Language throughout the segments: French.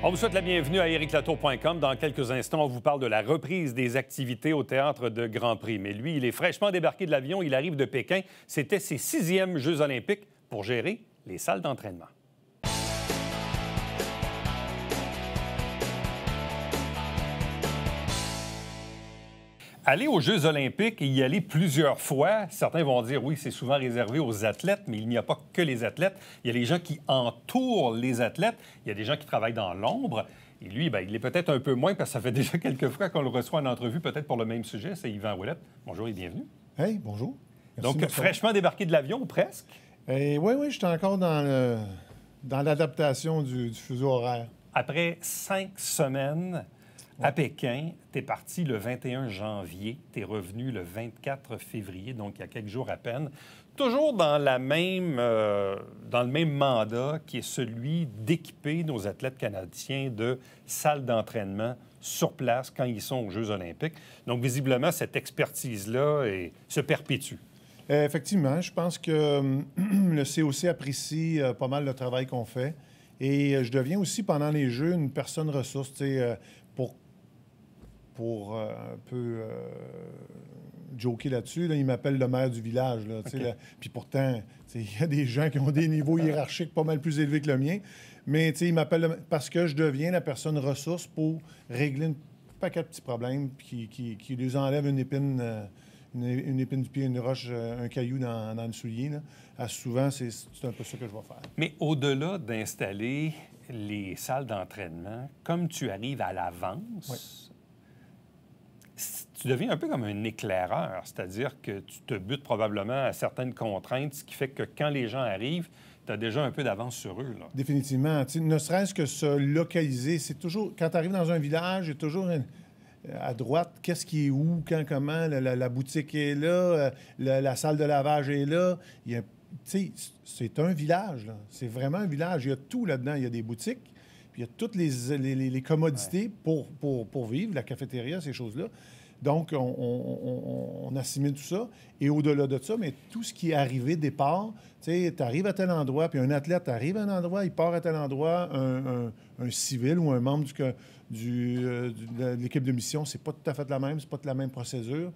On vous souhaite la bienvenue à ericlatour.com. Dans quelques instants, on vous parle de la reprise des activités au Théâtre de Grand Prix. Mais lui, il est fraîchement débarqué de l'avion. Il arrive de Pékin. C'était ses 6e Jeux olympiques pour gérer les salles d'entraînement. Aller aux Jeux olympiques et y aller plusieurs fois, certains vont dire oui, c'est souvent réservé aux athlètes, mais il n'y a pas que les athlètes. Il y a les gens qui entourent les athlètes. Il y a des gens qui travaillent dans l'ombre. Et lui, bien, il est peut-être un peu moins parce que ça fait déjà quelques fois qu'on le reçoit en entrevue, peut-être pour le même sujet. C'est Yvan Ouellette. Bonjour et bienvenue. Hey, bonjour. Merci. Donc, fraîchement débarqué de l'avion, presque? Oui, j'étais encore dans l'adaptation du fuseau horaire. Après 5 semaines à Pékin, tu es parti le 21 janvier, tu es revenu le 24 février, donc il y a quelques jours à peine. Toujours dans le même mandat qui est celui d'équiper nos athlètes canadiens de salles d'entraînement sur place quand ils sont aux Jeux olympiques. Donc, visiblement, cette expertise-là se perpétue. Effectivement, je pense que le COC apprécie pas mal le travail qu'on fait. Et je deviens aussi, pendant les Jeux, une personne ressource, pour un peu joker là-dessus. Là, il m'appelle le maire du village. Là, okay. Puis pourtant, il y a des gens qui ont des niveaux hiérarchiques pas mal plus élevés que le mien. Mais il m'appelle parce que je deviens la personne ressource pour régler un paquet de petits problèmes qui lui enlève une épine du pied, une roche, un caillou dans le soulier. Là. Souvent, c'est un peu ça que je vais faire. Mais au-delà d'installer les salles d'entraînement, comme tu arrives à l'avance... Oui. Tu deviens un peu comme un éclaireur, c'est-à-dire que tu te butes probablement à certaines contraintes, ce qui fait que quand les gens arrivent, tu as déjà un peu d'avance sur eux. Là. Définitivement. Ne serait-ce que se localiser, c'est toujours... Quand tu arrives dans un village, il y a toujours à droite, qu'est-ce qui est où, quand, comment, la boutique est là, la salle de lavage est là. C'est un village, là. C'est vraiment un village. Il y a tout là-dedans. Il y a des boutiques, puis il y a toutes les commodités pour vivre, la cafétéria, ces choses-là. Donc, on assimile tout ça. Et au-delà de ça, mais tout ce qui est arrivé départ, tu sais, tu arrives à tel endroit, puis un athlète arrive à un endroit, il part à tel endroit, un civil ou un membre de l'équipe de mission, c'est pas tout à fait la même, c'est pas la même procédure.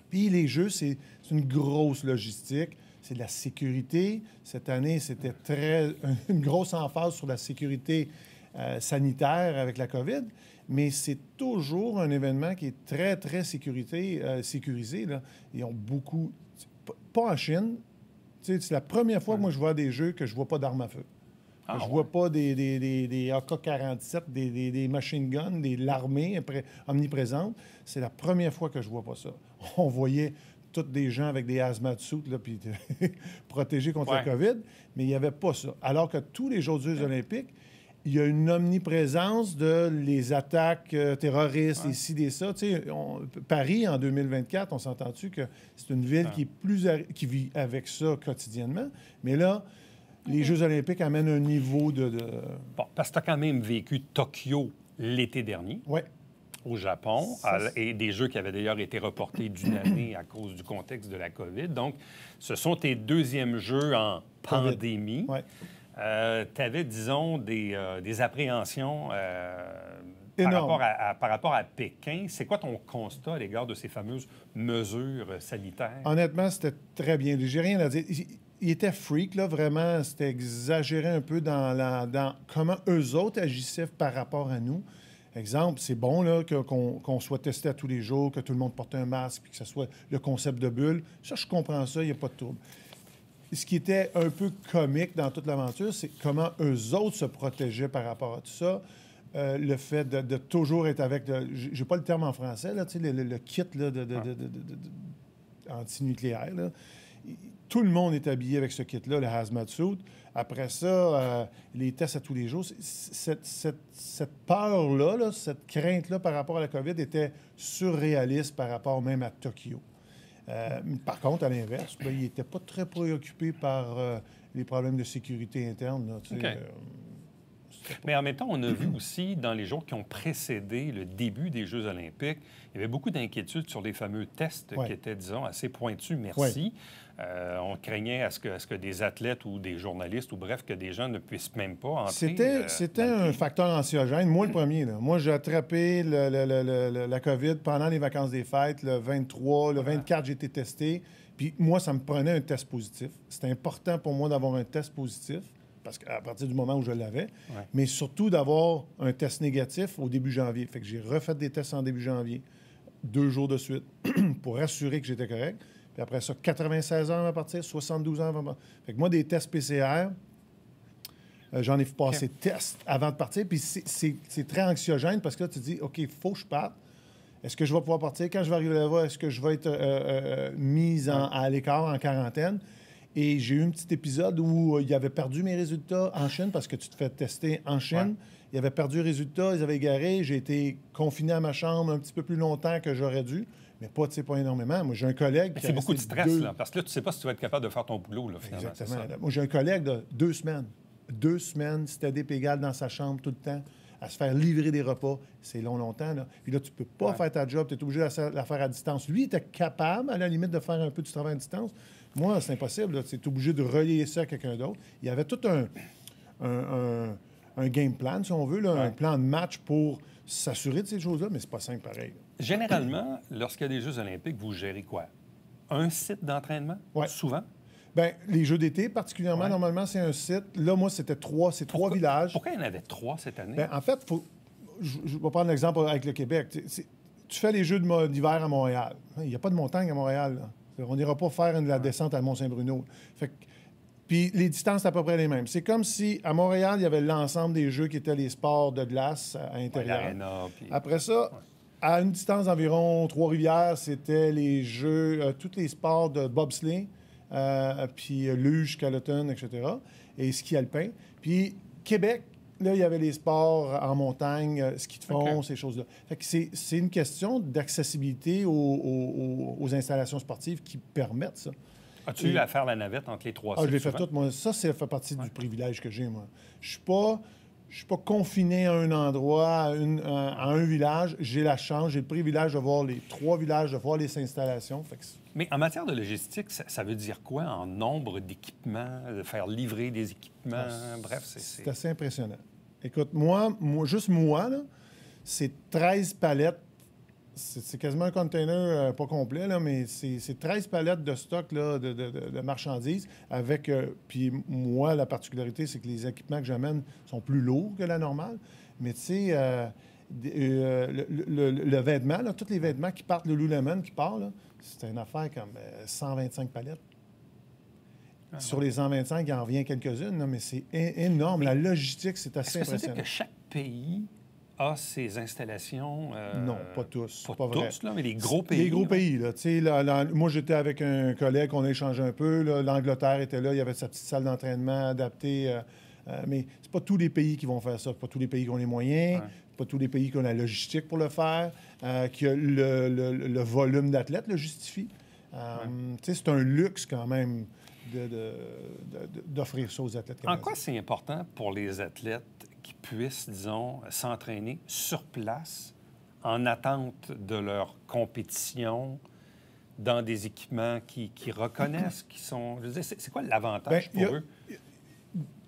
Puis les Jeux, c'est une grosse logistique. C'est de la sécurité. Cette année, c'était une grosse emphase sur la sécurité sanitaire avec la COVID. Mais c'est toujours un événement qui est très, très sécurisé. Là. Ils ont beaucoup... Pas en Chine. C'est la première fois que moi, je vois des Jeux que je vois pas d'armes à feu. Je vois pas des AK-47, des machine guns, l'armée omniprésente. C'est la première fois que je vois pas ça. On voyait tous des gens avec des hazmat suits, là, puis protégés contre la COVID, mais il n'y avait pas ça. Alors que tous les Jeux olympiques, il y a une omniprésence de les attaques terroristes, et ci, des ça. Paris, en 2024, on s'entend-tu que c'est une ville qui vit avec ça quotidiennement. Mais là, les Jeux olympiques amènent un niveau de... Bon, parce que tu as quand même vécu Tokyo l'été dernier. Oui. Au Japon, et des Jeux qui avaient d'ailleurs été reportés d'une année à cause du contexte de la COVID. Donc, ce sont tes deuxièmes Jeux en pandémie. Oui. Tu avais, disons, des appréhensions par rapport à Pékin. C'est quoi ton constat à l'égard de ces fameuses mesures sanitaires? Honnêtement, c'était très bien. J'ai rien à dire. Il était freak, là, vraiment. C'était exagéré un peu dans comment eux autres agissaient par rapport à nous. Exemple, c'est bon là, qu'on soit testé à tous les jours, que tout le monde porte un masque, puis que ce soit le concept de bulle. Ça, je comprends ça, il n'y a pas de trouble. Ce qui était un peu comique dans toute l'aventure, c'est comment eux autres se protégeaient par rapport à tout ça. Le fait de toujours être avec... J'ai pas le terme en français, là, tu sais, le kit là, antinucléaire. Là. Tout le monde est habillé avec ce kit-là, le hazmat suit. Après ça, les tests à tous les jours. Cette peur-là, là, cette crainte-là par rapport à la COVID était surréaliste par rapport même à Tokyo. Par contre, à l'inverse, il n'était pas très préoccupé par les problèmes de sécurité interne. Là, Mais en même temps, on a vu aussi, dans les jours qui ont précédé le début des Jeux olympiques, il y avait beaucoup d'inquiétudes sur les fameux tests qui étaient, disons, assez pointus, merci. On craignait à ce que des athlètes ou des journalistes, ou bref, que des gens ne puissent même pas entrer. C'était un facteur anxiogène. Moi, le premier. Là. Moi, j'ai attrapé la COVID pendant les vacances des fêtes, le 23, le 24, j'ai été testé. Puis moi, ça me prenait un test positif. C'était important pour moi d'avoir un test positif, parce qu'à partir du moment où je l'avais, mais surtout d'avoir un test négatif au début janvier. Fait que j'ai refait des tests en début janvier, 2 jours de suite, pour assurer que j'étais correct. Puis après ça, 96 heures à partir, 72 heures avant. Fait que moi, des tests PCR, j'en ai passé tests avant de partir. Puis c'est très anxiogène parce que là, tu te dis, OK, il faut que je parte. Est-ce que je vais pouvoir partir? Quand je vais arriver là-bas, est-ce que je vais être mise à l'écart, en quarantaine? Et j'ai eu un petit épisode où il avait perdu mes résultats en Chine parce que tu te fais tester en Chine. Il avait perdu les résultats, ils avaient égaré. J'ai été confiné à ma chambre un petit peu plus longtemps que j'aurais dû, mais pas énormément. Moi, j'ai un collègue qui c'est beaucoup de stress, là, parce que là, tu ne sais pas si tu vas être capable de faire ton boulot, là, finalement. Exactement. Moi, j'ai un collègue de 2 semaines. 2 semaines, c'était des pégales dans sa chambre tout le temps, à se faire livrer des repas. C'est longtemps, là. Puis là, tu peux pas faire ta job, tu es obligé de la faire à distance. Lui, il était capable, à la limite, de faire un peu du travail à distance. Moi, c'est impossible. Tu es obligé de relier ça à quelqu'un d'autre. Il y avait tout un game plan, si on veut, là, un plan de match pour s'assurer de ces choses-là, mais c'est pas simple pareil. Généralement, lorsqu'il y a des Jeux olympiques, vous gérez quoi? Un site d'entraînement? Souvent? Bien, les Jeux d'été, particulièrement, normalement, c'est un site. Là, moi, c'était 3 villages. Pourquoi il y en avait 3 cette année? Bien, en fait, je vais prendre l'exemple avec le Québec. Tu fais les Jeux d'hiver à Montréal. Il n'y a pas de montagne à Montréal, là. On n'ira pas faire la descente à Mont-Saint-Bruno. Puis les distances, c'est à peu près les mêmes. C'est comme si, à Montréal, il y avait l'ensemble des jeux qui étaient les sports de glace à l'intérieur. Après ça, à une distance d'environ Trois-Rivières, c'était les jeux, tous les sports de bobsleigh, puis luge, skeleton, etc., et ski alpin. Puis Québec, là, il y avait les sports en montagne, ski de fond, ces choses-là. Fait que c'est une question d'accessibilité aux installations sportives qui permettent ça. As-tu eu à faire la navette entre les 3 sites? Je l'ai fait toutes, moi. Ça fait partie du privilège que j'ai, moi. Je suis pas confiné à un endroit, à un village. J'ai la chance, j'ai le privilège de voir les 3 villages, de voir les installations. Mais en matière de logistique, ça veut dire quoi en nombre d'équipements, de faire livrer des équipements? Bref, c'est assez impressionnant. Écoute, moi juste moi, là, c'est 13 palettes. C'est quasiment un container pas complet, là, mais c'est 13 palettes de stock là, de marchandises avec... puis moi, la particularité, c'est que les équipements que j'amène sont plus lourds que la normale. Mais tu sais, le vêtement, là, tous les vêtements qui partent, le Lululemon qui part, là, c'est une affaire comme 125 palettes. Sur les 125, il en revient quelques-unes, là, mais c'est énorme. La logistique, c'est assez impressionnant. Ça veut dire que chaque pays a ses installations? Non, pas tous. Pas tous, là, mais les gros pays. Les gros pays, là. Tu sais, moi, j'étais avec un collègue, on a échangé un peu. L'Angleterre était là, il y avait sa petite salle d'entraînement adaptée. Mais c'est pas tous les pays qui vont faire ça. C'est pas tous les pays qui ont les moyens. Pas tous les pays qui ont la logistique pour le faire, qui a le volume d'athlètes le justifie. Tu sais, c'est un luxe quand même d'offrir ça aux athlètes canadiens. En quoi c'est important pour les athlètes qui puissent, disons, s'entraîner sur place en attente de leur compétition dans des équipements qui reconnaissent, qui sont... Je veux dire, c'est quoi l'avantage pour eux?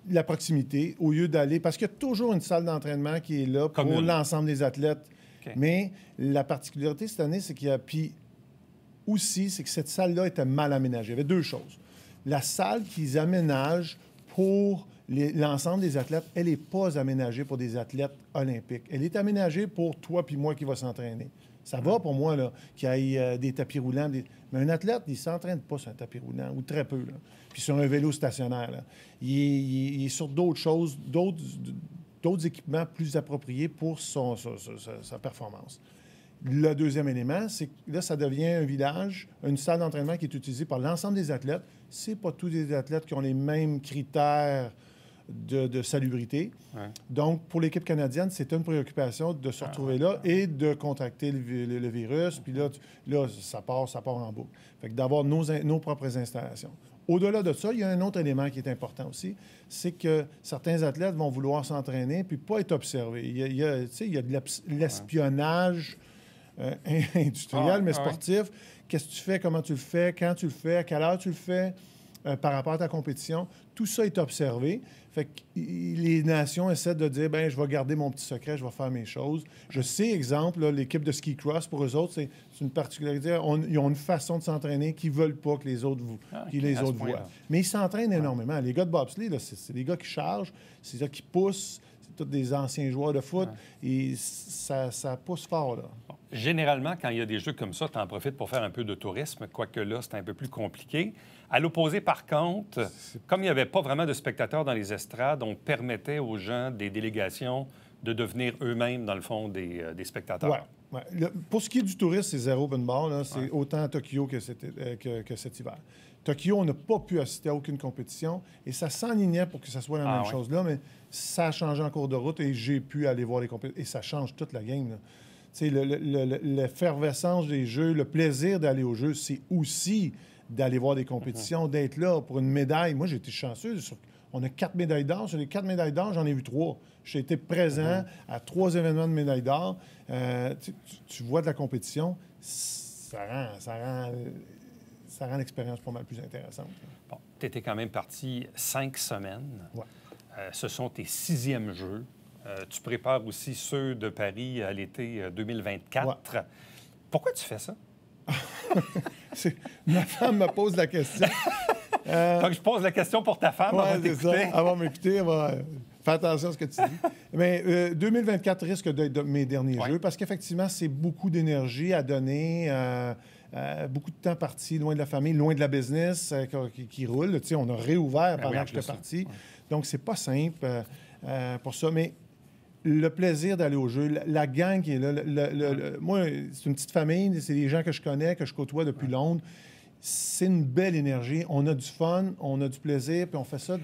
La proximité, au lieu d'aller... Parce qu'il y a toujours une salle d'entraînement qui est là pour l'ensemble des athlètes. Mais la particularité cette année, c'est qu'il y a... Puis aussi, c'est que cette salle-là était mal aménagée. Il y avait 2 choses. La salle qu'ils aménagent pour l'ensemble des athlètes, elle n'est pas aménagée pour des athlètes olympiques. Elle est aménagée pour toi puis moi qui va s'entraîner. Ça va pour moi, là, qu'il y ait des tapis roulants. Mais un athlète, il ne s'entraîne pas sur un tapis roulant, ou très peu, là. Puis sur un vélo stationnaire, là. Il est sur d'autres choses, d'autres équipements plus appropriés pour sa performance. Le deuxième élément, c'est que là, ça devient un village, une salle d'entraînement qui est utilisée par l'ensemble des athlètes. Ce n'est pas tous les athlètes qui ont les mêmes critères de salubrité. Donc, pour l'équipe canadienne, c'est une préoccupation de se retrouver là et de contracter le virus. Puis là, ça part en boucle. Fait que d'avoir nos propres installations. Au-delà de ça, il y a un autre élément qui est important aussi, c'est que certains athlètes vont vouloir s'entraîner puis pas être observés. Il y a de l'espionnage industriel, mais sportif. Qu'est-ce que tu fais, comment tu le fais, quand tu le fais, à quelle heure tu le fais, par rapport à ta compétition. Tout ça est observé. Fait que les nations essaient de dire, ben je vais garder mon petit secret, je vais faire mes choses. Je sais, exemple, là, l'équipe de ski cross, pour eux autres, c'est une particularité. Ils ont une façon de s'entraîner qu'ils ne veulent pas que les autres, voient. Mais ils s'entraînent énormément. Les gars de bobsleigh, c'est des gars qui chargent, c'est des gars qui poussent. C'est tous des anciens joueurs de foot. Et ça pousse fort, là. Bon. Généralement, quand il y a des jeux comme ça, tu en profites pour faire un peu de tourisme, quoique là, c'est un peu plus compliqué. À l'opposé, par contre, comme il n'y avait pas vraiment de spectateurs dans les estrades, on permettait aux gens des délégations de devenir eux-mêmes, dans le fond, des spectateurs. Ouais. Pour ce qui est du tourisme, c'est zéro open bar. Là. C'est autant à Tokyo que cet hiver. Tokyo, on n'a pas pu assister à aucune compétition et ça s'enlignait pour que ça soit la même chose là, mais ça a changé en cours de route et j'ai pu aller voir les compétitions. Et ça change toute la game, là. L'effervescence des jeux, le plaisir d'aller aux jeux, c'est aussi d'aller voir des compétitions, d'être là pour une médaille. Moi, j'ai été chanceux. On a 4 médailles d'or. Sur les 4 médailles d'or, j'en ai vu 3. J'ai été présent à 3 événements de médailles d'or. Tu vois de la compétition, ça rend l'expérience pas mal plus intéressante. Bon, tu étais quand même parti 5 semaines. Ouais. Ce sont tes 6e Jeux. Tu prépares aussi ceux de Paris à l'été 2024. Ouais. Pourquoi tu fais ça? Ma femme me pose la question. Donc, je pose la question pour ta femme. Ouais, c'est ça. Elle va m'écouter. Elle va faire attention à ce que tu dis. Mais 2024 risque d'être mes derniers Jeux parce qu'effectivement, c'est beaucoup d'énergie à donner, beaucoup de temps parti, loin de la famille, loin de la business qui roule. Tu sais, on a réouvert pendant que j'étais parti. Donc, c'est pas simple pour ça. Mais le plaisir d'aller au jeu, la gang qui est là, moi, c'est une petite famille, c'est des gens que je connais, que je côtoie depuis Londres. C'est une belle énergie. On a du fun, on a du plaisir, puis on fait ça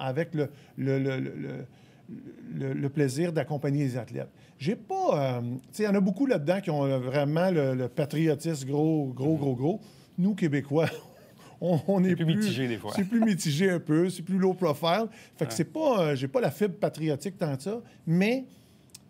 avec le plaisir d'accompagner les athlètes. J'ai pas... tu sais, il y en a beaucoup là-dedans qui ont vraiment le patriotisme gros. Nous, Québécois... On est plus mitigé des fois. C'est plus mitigé un peu, c'est plus low profile. Fait que c'est pas... j'ai pas la fibre patriotique tant que ça, mais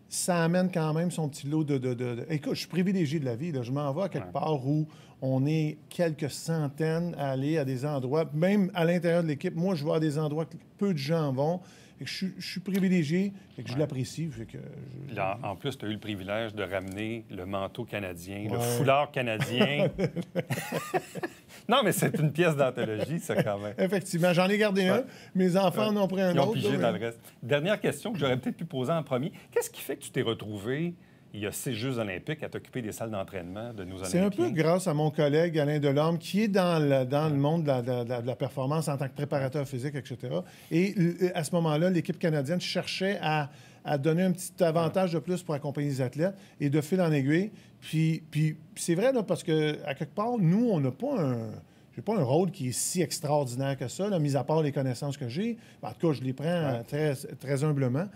ça amène quand même son petit lot de... Écoute, je suis privilégié de la vie. Là. Je m'en vais à quelque part où on est quelques centaines à aller à des endroits, même à l'intérieur de l'équipe. Moi, je vais à des endroits que peu de gens vont. Je suis privilégié, je l'apprécie. Là, en plus, tu as eu le privilège de ramener le manteau canadien, le foulard canadien. Non, mais c'est une pièce d'anthologie, ça, quand même. Effectivement. J'en ai gardé un. Mes enfants en ont pris un autre. Ils ont pigé dans le reste. Dernière question que j'aurais peut-être pu poser en premier. Qu'est-ce qui fait que tu t'es retrouvé, il y a 6 Jeux olympiques, à t'occuper des salles d'entraînement de nos Olympiens? C'est un peu grâce à mon collègue Alain Delorme, qui est dans le monde de la performance en tant que préparateur physique, etc. Et à ce moment-là, l'équipe canadienne cherchait à donner un petit avantage de plus pour accompagner les athlètes et de fil en aiguille. Puis c'est vrai, là, parce qu'à quelque part, nous, on n'a pas j'ai pas un rôle qui est si extraordinaire que ça, là, mis à part les connaissances que j'ai. En tout cas, je les prends très, très humblement.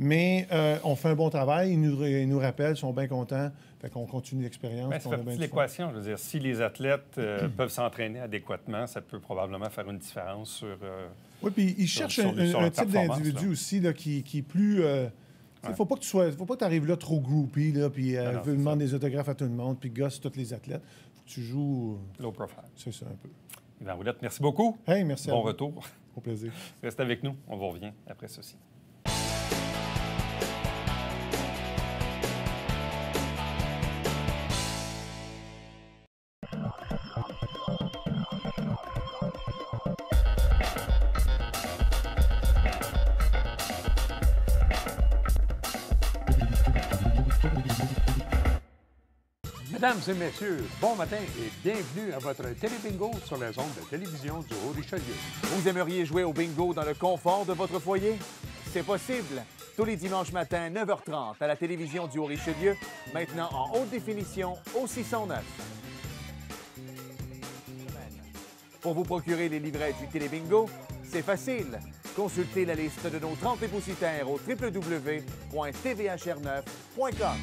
Mais on fait un bon travail. Ils nous rappellent, ils sont bien contents. Fait qu'on continue l'expérience. Ça fait partie de l'équation. Je veux dire, si les athlètes peuvent s'entraîner adéquatement, ça peut probablement faire une différence sur... oui, puis ils cherchent un type d'individu aussi là, qui est plus... Il ne faut pas que tu arrives là trop groupie, là, puis demander des autographes à tout le monde, puis gosse tous les athlètes. Il faut que tu joues... Low profile. C'est ça, un peu. Yvan Ouellette, merci beaucoup. Hey, merci. Bon retour. Au plaisir. Reste avec nous. On vous revient après ceci. Mesdames et messieurs, bon matin et bienvenue à votre télébingo sur les ondes de télévision du Haut-Richelieu. Vous aimeriez jouer au bingo dans le confort de votre foyer? C'est possible. Tous les dimanches matins, 9h30, à la télévision du Haut-Richelieu, maintenant en haute définition au 609. Pour vous procurer les livrets du télébingo, c'est facile. Consultez la liste de nos 30 dépositaires au www.tvhr9.com.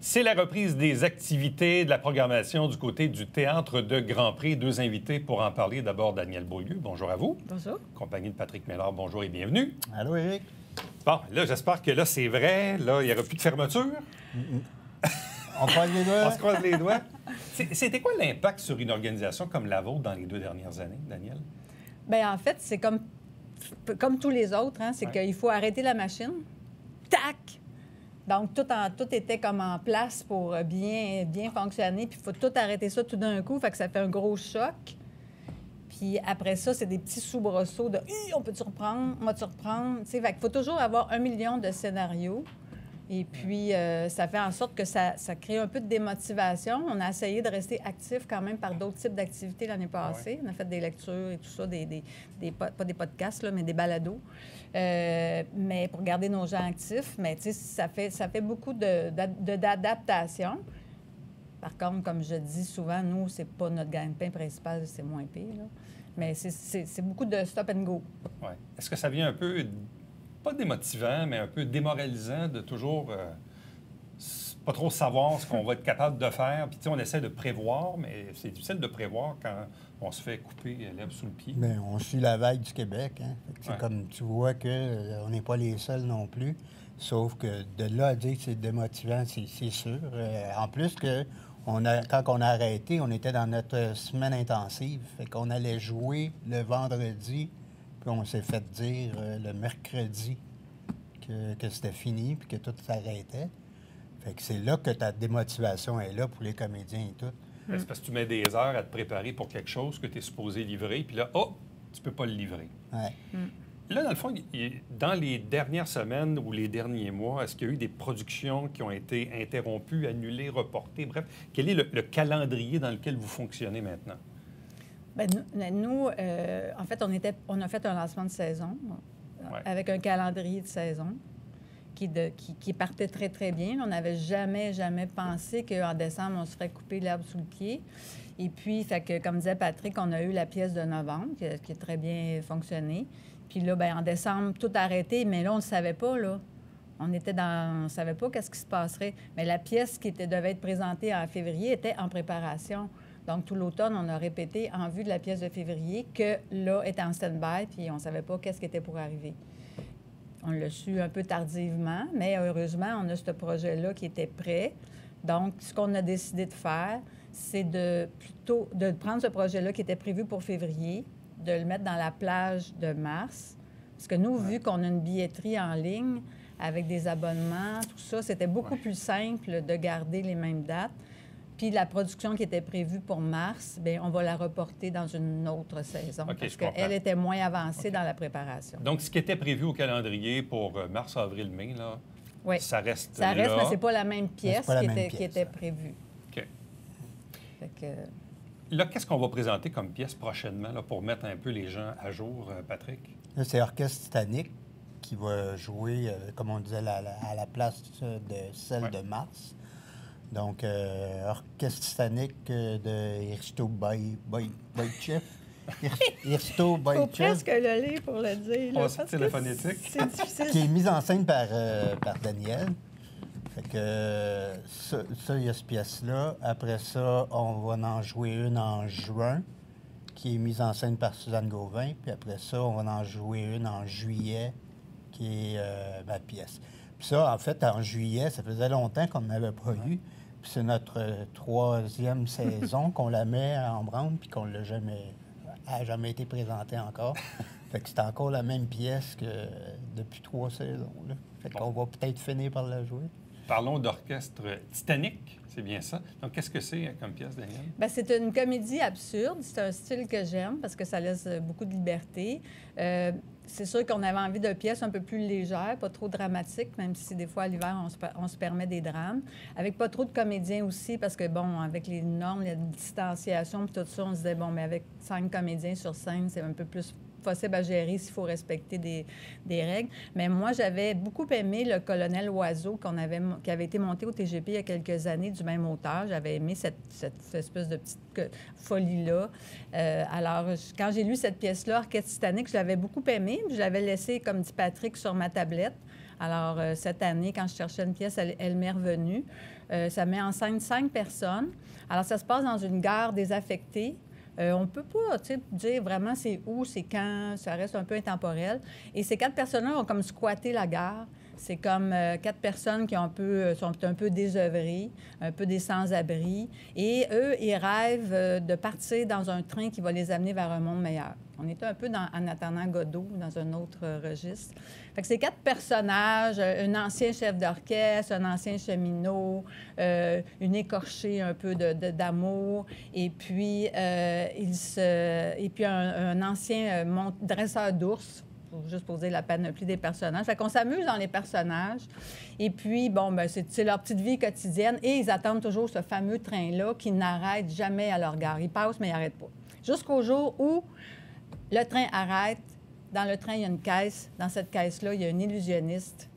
C'est la reprise des activités, de la programmation du côté du Théâtre de Grand Prix. Deux invités pour en parler. D'abord, Daniel Beaulieu. Bonjour à vous. Bonjour. Compagnie de Patrick Mélard. Bonjour et bienvenue. Allô, Éric. Bon, là, j'espère que là, c'est vrai. Là, il n'y aura plus de fermeture. On croise les doigts. On se croise les doigts. C'était quoi l'impact sur une organisation comme la vôtre dans les 2 dernières années, Daniel? Bien, en fait, c'est comme tous les autres, hein, c'est qu'il faut arrêter la machine. Tac! Donc, tout était comme en place pour bien fonctionner. Puis, il faut tout arrêter ça tout d'un coup. Fait que ça fait un gros choc. Puis, après ça, c'est des petits soubresauts de « on peut-tu reprendre? On va-tu reprendre? » Fait qu'il faut toujours avoir 1 million de scénarios. Et puis, ça fait en sorte que ça crée un peu de démotivation. On a essayé de rester actif quand même par d'autres types d'activités l'année passée. On a fait des lectures et tout ça, pas des podcasts, là, mais des balados. Mais pour garder nos gens actifs. Mais tu sais, ça fait beaucoup d'adaptation. Par contre, comme je dis souvent, nous, c'est pas notre gagne-pain principal, c'est moins pire. Là. Mais c'est beaucoup de stop and go. Oui. Est-ce que ça vient un peu... pas démotivant, mais un peu démoralisant de toujours pas trop savoir ce qu'on va être capable de faire. Puis, tu sais, on essaie de prévoir, mais c'est difficile de prévoir quand on se fait couper l'herbe sous le pied. Bien, on suit la vague du Québec. Hein? C'est Ouais. comme tu vois qu'on n'est pas les seuls non plus. Sauf que de là à dire que c'est démotivant, c'est sûr. En plus que quand on a arrêté, on était dans notre semaine intensive. Fait qu'on allait jouer le vendredi. Puis on s'est fait dire le mercredi que c'était fini puis que tout s'arrêtait. Fait que c'est là que ta démotivation est là pour les comédiens et tout. C'est parce que tu mets des heures à te préparer pour quelque chose que tu es supposé livrer, puis là, tu peux pas le livrer. Ouais. Là, dans le fond, dans les dernières semaines ou les derniers mois, est-ce qu'il y a eu des productions qui ont été interrompues, annulées, reportées? Bref, quel est le calendrier dans lequel vous fonctionnez maintenant? Bien, nous, en fait, on a fait un lancement de saison avec un calendrier de saison qui partait très, très bien. On n'avait jamais pensé qu'en décembre, on se ferait couper l'herbe sous le pied. Et puis, fait que, comme disait Patrick, on a eu la pièce de novembre qui a très bien fonctionné. Puis là, bien, en décembre, tout a arrêté, mais là, on ne le savait pas, là. On ne savait pas qu'est-ce qui se passerait. Mais la pièce qui devait être présentée en février était en préparation. Donc, tout l'automne, on a répété en vue de la pièce de février que là, était en stand-by, puis on ne savait pas qu'est-ce qui était pour arriver. On l'a su un peu tardivement, mais heureusement, on a ce projet-là qui était prêt. Donc, ce qu'on a décidé de faire, c'est de prendre ce projet-là qui était prévu pour février, de le mettre dans la plage de mars. Parce que nous, vu qu'on a une billetterie en ligne avec des abonnements, tout ça, c'était beaucoup plus simple de garder les mêmes dates. Puis la production qui était prévue pour mars, bien, on va la reporter dans une autre saison parce qu'elle était moins avancée dans la préparation. Donc, ce qui était prévu au calendrier pour mars, avril, mai, là, ça reste ça reste, là. mais c'est pas la même pièce qui était hein. prévue. OK. Fait que... Là, qu'est-ce qu'on va présenter comme pièce prochainement là, pour mettre un peu les gens à jour, Patrick? Là, c'est Orchestre Titanic qui va jouer, comme on disait, à la place de celle de mars. Donc, Orchestre Titanic de Risto Boychev. Risto Il faut Boychev. presque le lire pour le dire. On va sortir la phonétique. C'est difficile. Qui est mise en scène par Daniel. Fait que ça, il y a cette pièce-là. Après ça, on va en jouer une en juin, qui est mise en scène par Suzanne Gauvin. Puis après ça, on va en jouer une en juillet, qui est ma pièce. Puis ça, en fait, en juillet, ça faisait longtemps qu'on n'avait pas eu. Puis c'est notre 3e saison qu'on la met en branle, puis qu'on n'a jamais été présenté encore. Fait que c'est encore la même pièce que depuis 3 saisons. Là. Fait qu'on va peut-être finir par la jouer. Parlons d'Orchestre Titanic, c'est bien ça. Donc, qu'est-ce que c'est comme pièce, Daniel? Bien, c'est une comédie absurde. C'est un style que j'aime parce que ça laisse beaucoup de liberté. C'est sûr qu'on avait envie de pièces un peu plus légères, pas trop dramatiques, même si des fois, à l'hiver, on se permet des drames. Avec pas trop de comédiens aussi, parce que, bon, avec les normes, la distanciation, puis tout ça, on se disait, bon, mais avec 5 comédiens sur scène, c'est un peu plus possible à gérer s'il faut respecter des règles. Mais moi, j'avais beaucoup aimé le Colonel Oiseau qui avait été monté au TGP il y a quelques années du même auteur. J'avais aimé cette espèce de petite folie-là. Alors, quand j'ai lu cette pièce-là, Orchestre Titanic, je l'avais beaucoup aimée. Je l'avais laissée, comme dit Patrick, sur ma tablette Alors, cette année, quand je cherchais une pièce, elle m'est revenue. Ça met en scène 5 personnes. Alors, ça se passe dans une gare désaffectée. On ne peut pas dire vraiment c'est où, c'est quand, ça reste un peu intemporel. Et ces 4 personnes-là ont comme squatté la gare. C'est comme 4 personnes qui sont un peu désœuvrées, un peu des sans-abri. Et eux, ils rêvent de partir dans un train qui va les amener vers un monde meilleur. On était un peu en attendant Godot, dans un autre registre. Fait que ces 4 personnages, un ancien chef d'orchestre, un ancien cheminot, une écorchée un peu d'amour, et puis, un ancien dresseur d'ours, juste pour dire la panoplie des personnages. Fait qu'on s'amuse dans les personnages. Et puis, bon, ben c'est leur petite vie quotidienne. Et ils attendent toujours ce fameux train-là qui n'arrête jamais à leur gare. Il passe, mais il n'arrête pas. Jusqu'au jour où le train arrête. Dans le train, il y a une caisse. Dans cette caisse-là, il y a un illusionniste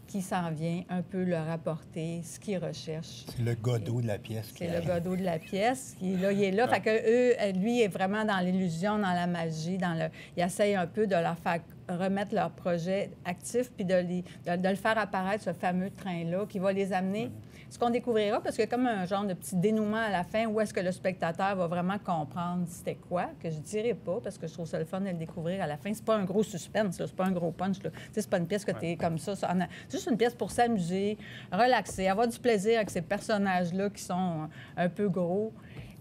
qui s'en vient un peu leur apporter ce qu'ils recherchent. C'est le Godot de la pièce. C'est le Godot de la pièce. Il est là. Fait que lui est vraiment dans l'illusion, dans la magie, il essaye un peu de leur faire remettre leur projet actif puis de le faire apparaître, ce fameux train-là, qui va les amener. Ce qu'on découvrira, parce qu'il y a comme un genre de petit dénouement à la fin où est-ce que le spectateur va vraiment comprendre c'était quoi, que je dirais pas, parce que je trouve ça le fun de le découvrir à la fin. C'est pas un gros suspense, là. C'est pas un gros punch. C'est pas une pièce que tu es comme ça. C'est juste une pièce pour s'amuser, relaxer, avoir du plaisir avec ces personnages-là qui sont un peu gros,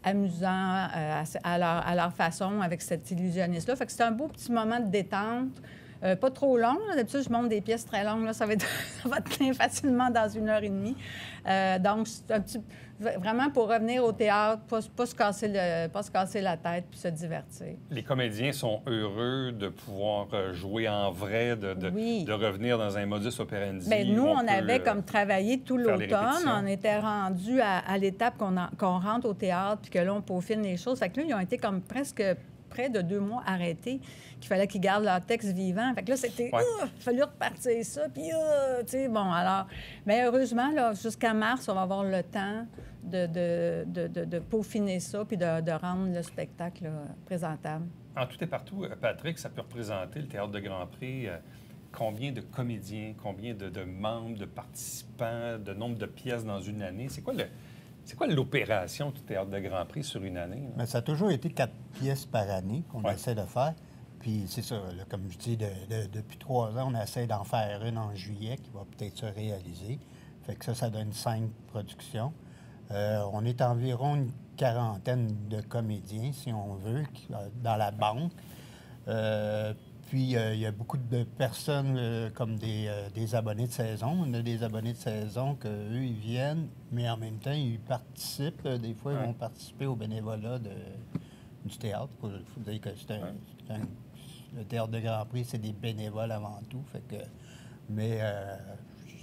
amusants à leur façon avec cet illusionniste-là. Fait que c'est un beau petit moment de détente. Pas trop long. D'habitude, je monte des pièces très longues. Là, ça va tenir facilement dans 1h30. Donc, c'est un petit... Vraiment pour revenir au théâtre, pas se casser la tête puis se divertir. Les comédiens sont heureux de pouvoir jouer en vrai, de revenir dans un modus operandi. Bien, nous, on avait comme travaillé tout l'automne. On était rendus à l'étape qu'on rentre au théâtre puis que là, on peaufine les choses. Fait que là, ils ont été comme presque près de 2 mois arrêtés, qu'il fallait qu'ils gardent leur texte vivant. Fait que là, c'était... il fallait repartir ça, puis tu sais, bon, alors... Mais heureusement, là, jusqu'à mars, on va avoir le temps de peaufiner ça puis de rendre le spectacle là, présentable. En tout et partout, Patrick, ça peut représenter le Théâtre de Grand Prix. Combien de comédiens, combien de membres, de participants, de nombre de pièces dans une année? C'est quoi l'opération du Théâtre de Grand Prix sur une année? Bien, ça a toujours été 4 pièces par année qu'on essaie de faire. Puis c'est ça, là, comme je dis, depuis 3 ans, on essaie d'en faire une en juillet qui va peut-être se réaliser. Fait que ça donne 5 productions. On est environ une 40aine de comédiens, si on veut, dans la banque. Puis, il y a beaucoup de personnes comme des abonnés de saison. On a des abonnés de saison qu'eux, ils viennent, mais en même temps, ils participent. Des fois, ils vont participer au bénévolat du théâtre. Il faut dire que le Théâtre de Grand Prix, c'est des bénévoles avant tout. Fait que, mais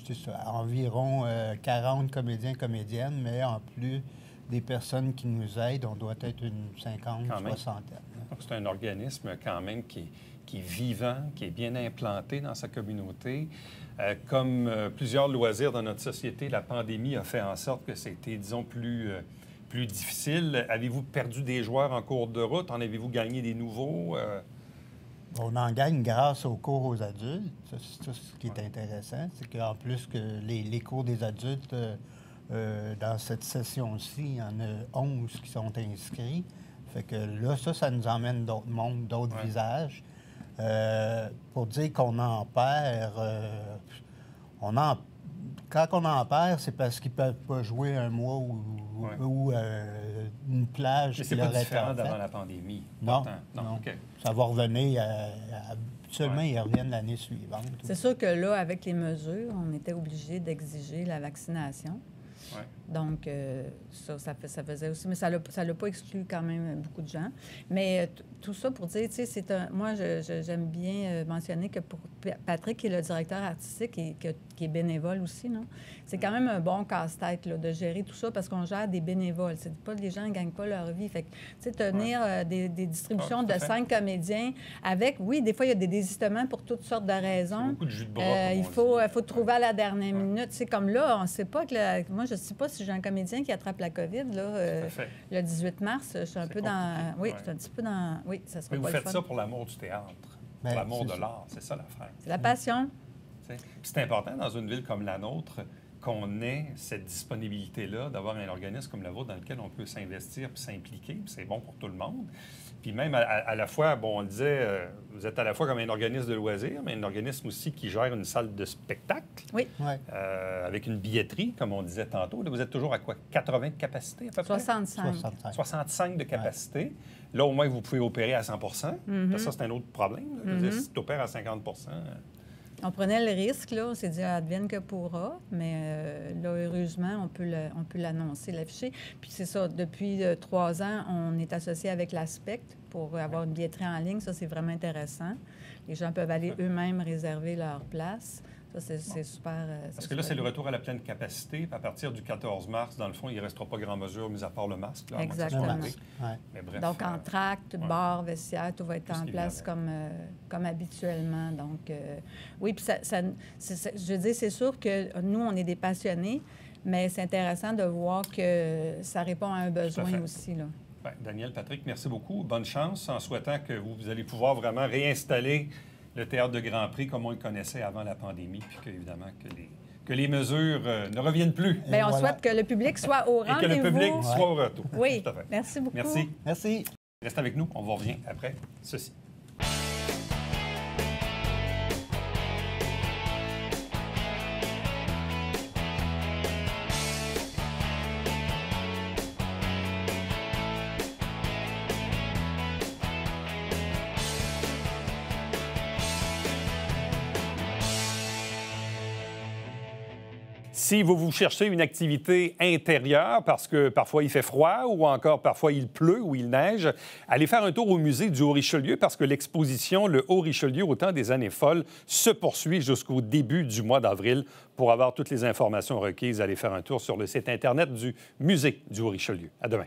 c'est ça, environ 40 comédiens, comédiennes, mais en plus des personnes qui nous aident, on doit être une 50, soixantaine. C'est un organisme quand même qui est vivant, qui est bien implanté dans sa communauté. Comme plusieurs loisirs dans notre société, la pandémie a fait en sorte que c'était, disons, plus difficile. Avez-vous perdu des joueurs en cours de route? En avez-vous gagné des nouveaux? On en gagne grâce aux cours aux adultes. C'est ça ce qui est intéressant. C'est qu'en plus que les cours des adultes, dans cette session-ci, il y en a 11 qui sont inscrits. Fait que là, ça nous emmène d'autres mondes, d'autres visages. Pour dire qu'on en perd, quand on en perd, c'est parce qu'ils ne peuvent pas jouer un mois ou une plage. Mais c'est pas différent d'avant la pandémie. Non. Okay. Ça va revenir absolument, ils reviennent l'année suivante. C'est sûr que là, avec les mesures, on était obligé d'exiger la vaccination. Ouais. Donc, ça faisait aussi... Mais ça l'a pas exclu quand même beaucoup de gens. Mais tout ça pour dire, tu sais, moi, j'aime bien mentionner que pour Patrick, qui est le directeur artistique et qui est bénévole aussi, non? C'est quand même un bon casse-tête là, de gérer tout ça parce qu'on gère des bénévoles. C'est pas les gens ne gagnent pas leur vie. Fait que, tu sais, tenir des distributions de 5 comédiens avec... Oui, des fois, il y a des désistements pour toutes sortes de raisons. Beaucoup de jus de bras. Il faut trouver à la dernière minute. C'est comme là, on ne sait pas que... Moi, je ne sais pas si j'ai un comédien qui attrape la COVID, là, le 18 mars. Je suis un peu dans... Oui, je suis un petit peu dans... Oui, ça sera Mais pas vous le faites fun. ça pour l'amour du théâtre, pour l'amour de l'art. C'est ça l'affaire. C'est la passion. Puis c'est important dans une ville comme la nôtre qu'on ait cette disponibilité-là, d'avoir un organisme comme la vôtre dans lequel on peut s'investir puis s'impliquer, puis c'est bon pour tout le monde. Puis même à la fois, bon, on le disait, vous êtes à la fois comme un organisme de loisirs, mais un organisme aussi qui gère une salle de spectacle. Oui. Avec une billetterie, comme on disait tantôt. Là, vous êtes toujours à quoi? 80 de capacité, à peu près? 65. 65 de capacité. Là, au moins, vous pouvez opérer à 100 Ça, c'est un autre problème. Là. Je veux dire, si tu opères à 50 on prenait le risque, là. On s'est dit, advienne que pourra. Mais là, heureusement, on peut l'annoncer, l'afficher. Puis c'est ça, depuis 3 ans, on est associé avec l'Aspect pour avoir une billetterie en ligne. Ça, c'est vraiment intéressant. Les gens peuvent aller eux-mêmes réserver leur place. Ça, c'est super. Parce que là, c'est le retour à la pleine capacité. Puis à partir du 14 mars, dans le fond, il ne restera pas grand mesure, mis à part le masque. Là, exactement. Mais bref, donc, entracte, bar, vestiaire, tout va être en place comme habituellement. Donc, oui, puis je veux dire, c'est sûr que nous, on est des passionnés, mais c'est intéressant de voir que ça répond à un besoin aussi, là. Bien, Daniel, Patrick, merci beaucoup. Bonne chance en souhaitant que vous allez pouvoir vraiment réinstaller le théâtre de Grand Prix comme on le connaissait avant la pandémie, puis qu'évidemment, que les mesures ne reviennent plus. Bien, on souhaite que le public soit au rendez-vous. Et que le public soit au retour. Oui, tout à fait. Merci beaucoup. Merci. Merci. Reste avec nous, on vous revient après ceci. Si vous cherchez une activité intérieure parce que parfois il fait froid ou encore parfois il pleut ou il neige, allez faire un tour au musée du Haut-Richelieu parce que l'exposition Le Haut-Richelieu au temps des années folles se poursuit jusqu'au début du mois d'avril. Pour avoir toutes les informations requises, allez faire un tour sur le site Internet du musée du Haut-Richelieu. À demain.